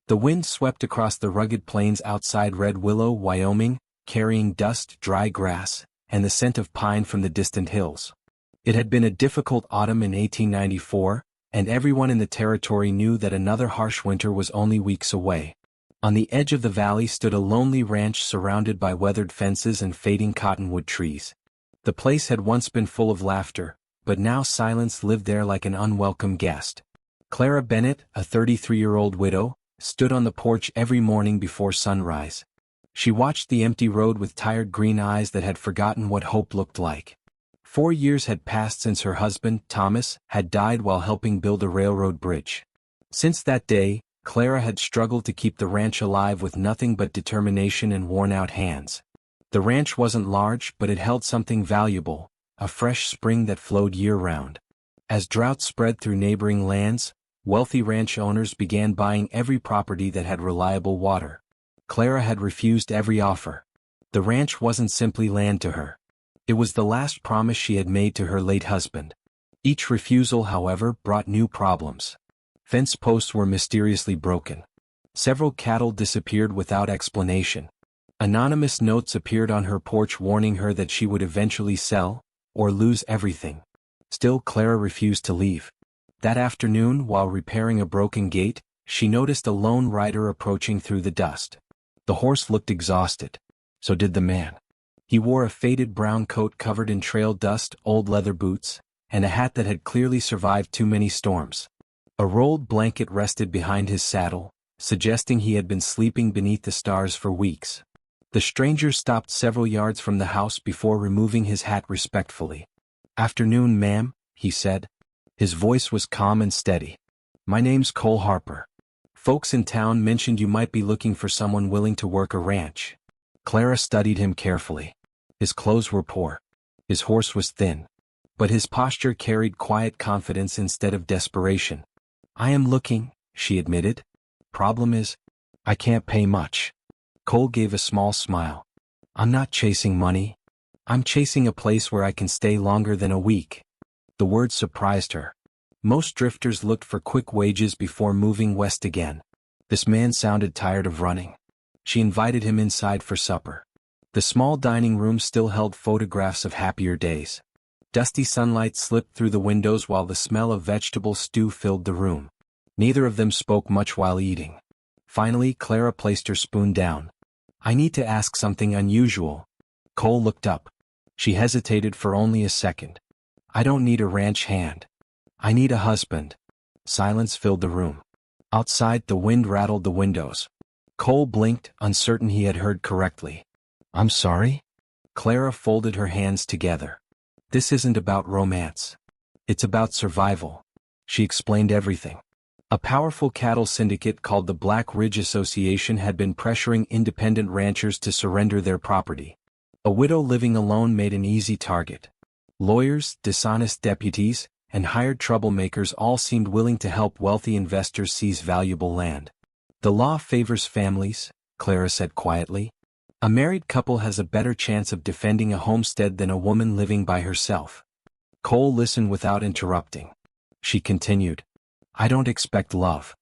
The wind swept across the rugged plains outside Red Willow, Wyoming, carrying dust, dry grass, and the scent of pine from the distant hills. It had been a difficult autumn in 1894, and everyone in the territory knew that another harsh winter was only weeks away. On the edge of the valley stood a lonely ranch surrounded by weathered fences and fading cottonwood trees. The place had once been full of laughter, but now silence lived there like an unwelcome guest. Clara Bennett, a 33-year-old widow, stood on the porch every morning before sunrise. She watched the empty road with tired green eyes that had forgotten what hope looked like. 4 years had passed since her husband, Thomas, had died while helping build a railroad bridge. Since that day, Clara had struggled to keep the ranch alive with nothing but determination and worn-out hands. The ranch wasn't large, but it held something valuable, a fresh spring that flowed year-round. As drought spread through neighboring lands, wealthy ranch owners began buying every property that had reliable water. Clara had refused every offer. The ranch wasn't simply land to her. It was the last promise she had made to her late husband. Each refusal, however, brought new problems. Fence posts were mysteriously broken. Several cattle disappeared without explanation. Anonymous notes appeared on her porch warning her that she would eventually sell, or lose everything. Still, Clara refused to leave. That afternoon, while repairing a broken gate, she noticed a lone rider approaching through the dust. The horse looked exhausted. So did the man. He wore a faded brown coat covered in trail dust, old leather boots, and a hat that had clearly survived too many storms. A rolled blanket rested behind his saddle, suggesting he had been sleeping beneath the stars for weeks. The stranger stopped several yards from the house before removing his hat respectfully. "Afternoon, ma'am," he said. His voice was calm and steady. "My name's Cole Harper. Folks in town mentioned you might be looking for someone willing to work a ranch." Clara studied him carefully. His clothes were poor. His horse was thin. But his posture carried quiet confidence instead of desperation. "I am looking," she admitted. "Problem is, I can't pay much." Cole gave a small smile. "I'm not chasing money. I'm chasing a place where I can stay longer than a week." The word surprised her. Most drifters looked for quick wages before moving west again. This man sounded tired of running. She invited him inside for supper. The small dining room still held photographs of happier days. Dusty sunlight slipped through the windows while the smell of vegetable stew filled the room. Neither of them spoke much while eating. Finally, Clara placed her spoon down. "I need to ask something unusual." Cole looked up. She hesitated for only a second. "I don't need a ranch hand. I need a husband." Silence filled the room. Outside, the wind rattled the windows. Cole blinked, uncertain he had heard correctly. "I'm sorry?" Clara folded her hands together. "This isn't about romance. It's about survival." She explained everything. A powerful cattle syndicate called the Black Ridge Association had been pressuring independent ranchers to surrender their property. A widow living alone made an easy target. Lawyers, dishonest deputies, and hired troublemakers all seemed willing to help wealthy investors seize valuable land. "The law favors families," Clara said quietly. "A married couple has a better chance of defending a homestead than a woman living by herself." Cole listened without interrupting. She continued. "I don't expect love.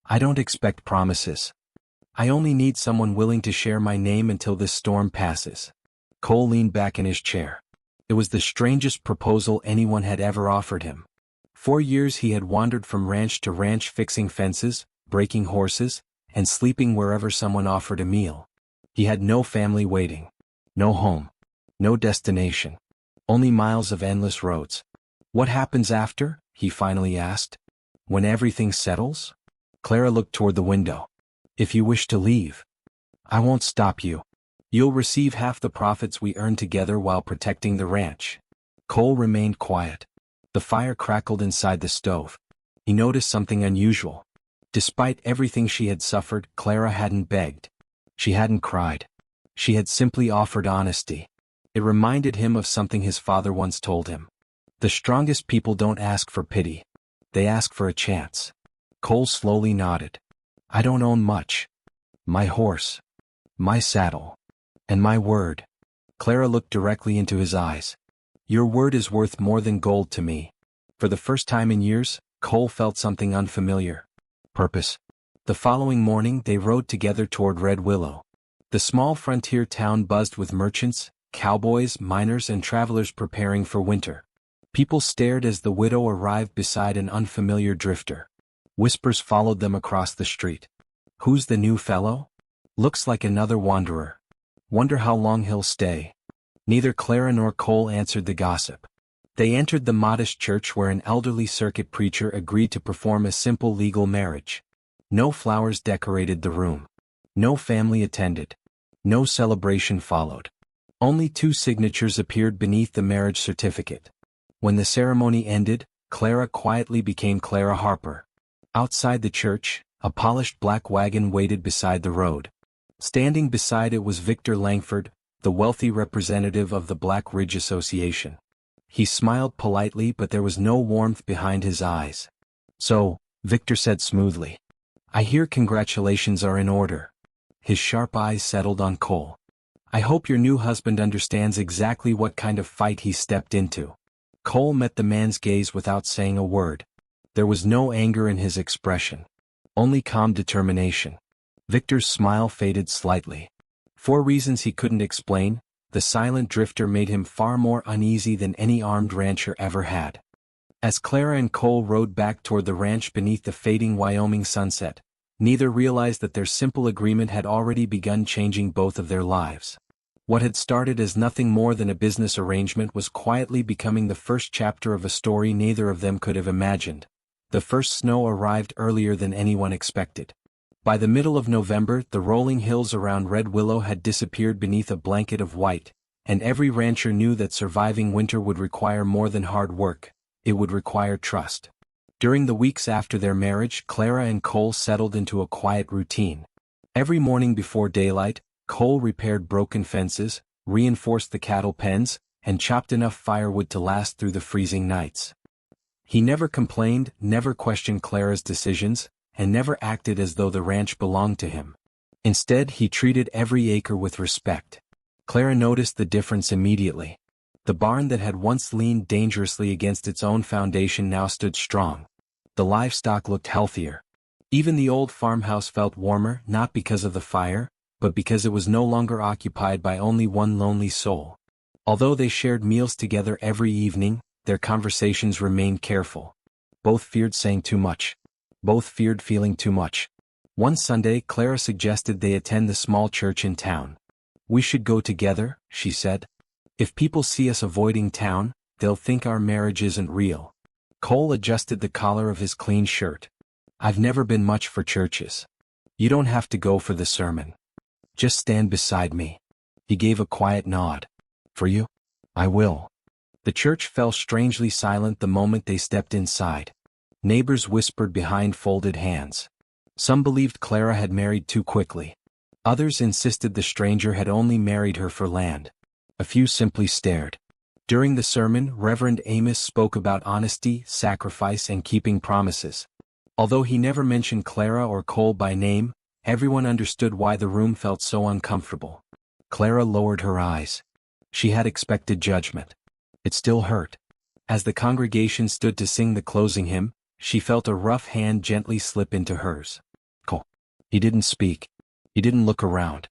I don't expect promises. I only need someone willing to share my name until this storm passes." Cole leaned back in his chair. It was the strangest proposal anyone had ever offered him. 4 years he had wandered from ranch to ranch fixing fences, breaking horses, and sleeping wherever someone offered a meal. He had no family waiting. No home. No destination. Only miles of endless roads. "What happens after?" he finally asked. "When everything settles?" Clara looked toward the window. "If you wish to leave, I won't stop you. You'll receive half the profits we earn together while protecting the ranch." Cole remained quiet. The fire crackled inside the stove. He noticed something unusual. Despite everything she had suffered, Clara hadn't begged. She hadn't cried. She had simply offered honesty. It reminded him of something his father once told him. The strongest people don't ask for pity. They ask for a chance. Cole slowly nodded. "I don't own much. My horse. My saddle. And my word." Clara looked directly into his eyes. "Your word is worth more than gold to me." For the first time in years, Cole felt something unfamiliar. Purpose. The following morning they rode together toward Red Willow. The small frontier town buzzed with merchants, cowboys, miners and travelers preparing for winter. People stared as the widow arrived beside an unfamiliar drifter. Whispers followed them across the street. "Who's the new fellow? Looks like another wanderer. Wonder how long he'll stay." Neither Clara nor Cole answered the gossip. They entered the modest church where an elderly circuit preacher agreed to perform a simple legal marriage. No flowers decorated the room. No family attended. No celebration followed. Only 2 signatures appeared beneath the marriage certificate. When the ceremony ended, Clara quietly became Clara Harper. Outside the church, a polished black wagon waited beside the road. Standing beside it was Victor Langford, the wealthy representative of the Black Ridge Association. He smiled politely, but there was no warmth behind his eyes. "So," Victor said smoothly, "I hear congratulations are in order." His sharp eyes settled on Cole. "I hope your new husband understands exactly what kind of fight he stepped into." Cole met the man's gaze without saying a word. There was no anger in his expression. Only calm determination. Victor's smile faded slightly. For reasons he couldn't explain, the silent drifter made him far more uneasy than any armed rancher ever had. As Clara and Cole rode back toward the ranch beneath the fading Wyoming sunset, neither realized that their simple agreement had already begun changing both of their lives. What had started as nothing more than a business arrangement was quietly becoming the first chapter of a story neither of them could have imagined. The first snow arrived earlier than anyone expected. By the middle of November, the rolling hills around Red Willow had disappeared beneath a blanket of white, and every rancher knew that surviving winter would require more than hard work, it would require trust. During the weeks after their marriage, Clara and Cole settled into a quiet routine. Every morning before daylight, Cole repaired broken fences, reinforced the cattle pens, and chopped enough firewood to last through the freezing nights. He never complained, never questioned Clara's decisions, and never acted as though the ranch belonged to him. Instead, he treated every acre with respect. Clara noticed the difference immediately. The barn that had once leaned dangerously against its own foundation now stood strong. The livestock looked healthier. Even the old farmhouse felt warmer, not because of the fire, but because it was no longer occupied by only one lonely soul. Although they shared meals together every evening, their conversations remained careful. Both feared saying too much. Both feared feeling too much. One Sunday, Clara suggested they attend the small church in town. "We should go together," she said. "If people see us avoiding town, they'll think our marriage isn't real." Cole adjusted the collar of his clean shirt. "I've never been much for churches. You don't have to go for the sermon. Just stand beside me." He gave a quiet nod. "For you? I will." The church fell strangely silent the moment they stepped inside. Neighbors whispered behind folded hands. Some believed Clara had married too quickly. Others insisted the stranger had only married her for land. A few simply stared. During the sermon, Reverend Amos spoke about honesty, sacrifice, and keeping promises. Although he never mentioned Clara or Cole by name, everyone understood why the room felt so uncomfortable. Clara lowered her eyes. She had expected judgment. It still hurt. As the congregation stood to sing the closing hymn, she felt a rough hand gently slip into hers. Cole. He didn't speak. He didn't look around.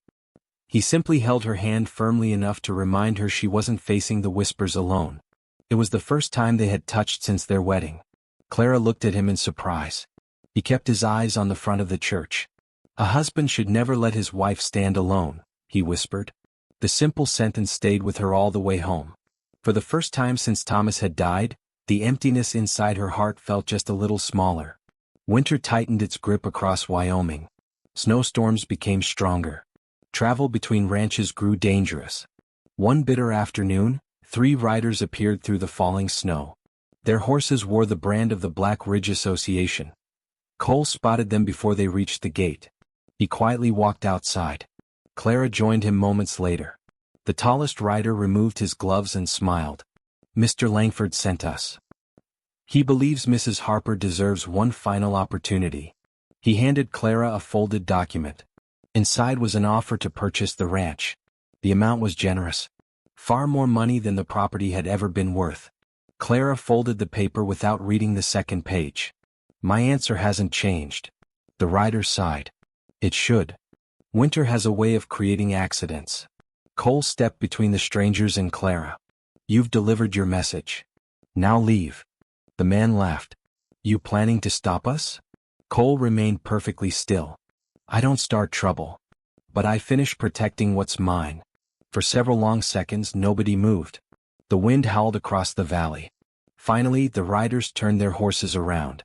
He simply held her hand firmly enough to remind her she wasn't facing the whispers alone. It was the first time they had touched since their wedding. Clara looked at him in surprise. He kept his eyes on the front of the church. "A husband should never let his wife stand alone," he whispered. The simple sentence stayed with her all the way home. For the first time since Thomas had died, the emptiness inside her heart felt just a little smaller. Winter tightened its grip across Wyoming. Snowstorms became stronger. Travel between ranches grew dangerous. One bitter afternoon, 3 riders appeared through the falling snow. Their horses wore the brand of the Black Ridge Association. Cole spotted them before they reached the gate. He quietly walked outside. Clara joined him moments later. The tallest rider removed his gloves and smiled. "Mr. Langford sent us. He believes Mrs. Harper deserves one final opportunity." He handed Clara a folded document. Inside was an offer to purchase the ranch. The amount was generous. Far more money than the property had ever been worth. Clara folded the paper without reading the second page. "My answer hasn't changed. The rider sighed. It should. Winter has a way of creating accidents. Cole stepped between the strangers and Clara. You've delivered your message. Now leave. The man laughed. You planning to stop us? Cole remained perfectly still. I don't start trouble. But I finish protecting what's mine. For several long seconds nobody moved. The wind howled across the valley. Finally the riders turned their horses around.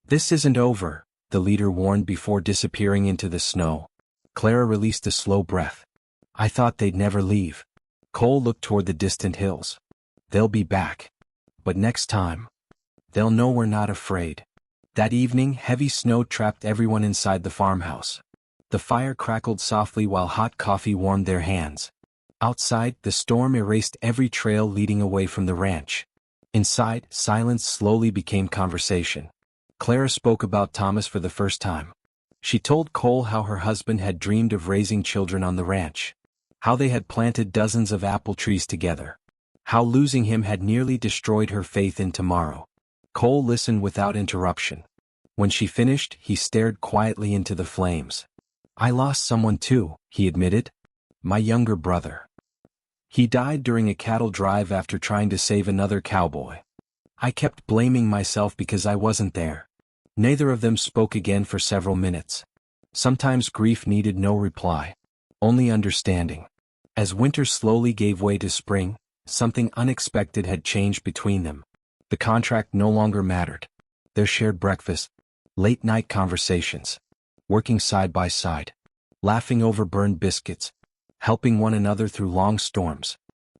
This isn't over, the leader warned before disappearing into the snow. Clara released a slow breath. I thought they'd never leave. Cole looked toward the distant hills. They'll be back. But next time, they'll know we're not afraid. That evening heavy snow trapped everyone inside the farmhouse. The fire crackled softly while hot coffee warmed their hands. Outside, the storm erased every trail leading away from the ranch. Inside, silence slowly became conversation. Clara spoke about Thomas for the first time. She told Cole how her husband had dreamed of raising children on the ranch. How they had planted dozens of apple trees together. How losing him had nearly destroyed her faith in tomorrow. Cole listened without interruption. When she finished, he stared quietly into the flames. I lost someone too, he admitted. My younger brother. He died during a cattle drive after trying to save another cowboy. I kept blaming myself because I wasn't there. Neither of them spoke again for several minutes. Sometimes grief needed no reply. Only understanding. As winter slowly gave way to spring, something unexpected had changed between them. The contract no longer mattered. Their shared breakfast, late-night conversations, working side by side, laughing over burned biscuits, helping one another through long storms.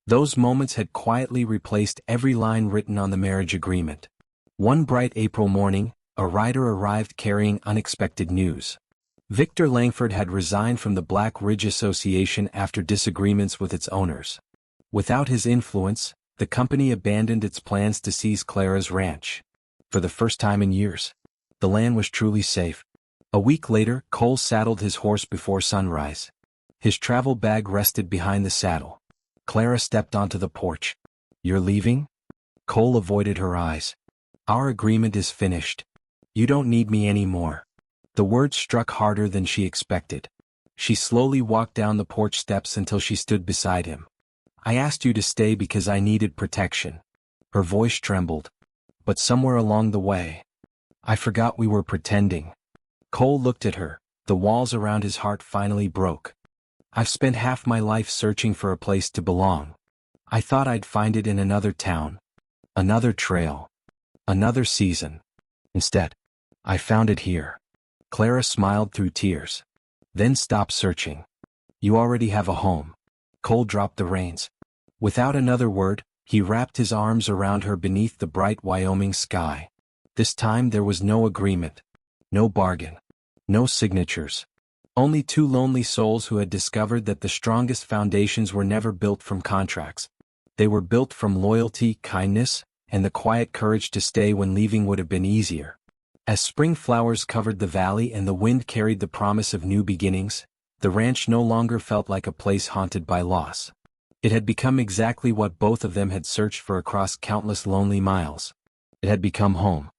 Those moments had quietly replaced every line written on the marriage agreement. One bright April morning, a rider arrived carrying unexpected news. Victor Langford had resigned from the Black Ridge Association after disagreements with its owners. Without his influence, the company abandoned its plans to seize Clara's ranch. For the first time in years, the land was truly safe. A week later, Cole saddled his horse before sunrise. His travel bag rested behind the saddle. Clara stepped onto the porch. You're leaving? Cole avoided her eyes. Our agreement is finished. You don't need me anymore. The words struck harder than she expected. She slowly walked down the porch steps until she stood beside him. I asked you to stay because I needed protection. Her voice trembled. But somewhere along the way, I forgot we were pretending. Cole looked at her. The walls around his heart finally broke. I've spent half my life searching for a place to belong. I thought I'd find it in another town, another trail, another season. Instead, I found it here. Clara smiled through tears. Then stopped searching. You already have a home. Cole dropped the reins. Without another word, he wrapped his arms around her beneath the bright Wyoming sky. This time there was no agreement, no bargain, no signatures. Only two lonely souls who had discovered that the strongest foundations were never built from contracts. They were built from loyalty, kindness, and the quiet courage to stay when leaving would have been easier. As spring flowers covered the valley and the wind carried the promise of new beginnings, the ranch no longer felt like a place haunted by loss. It had become exactly what both of them had searched for across countless lonely miles. It had become home.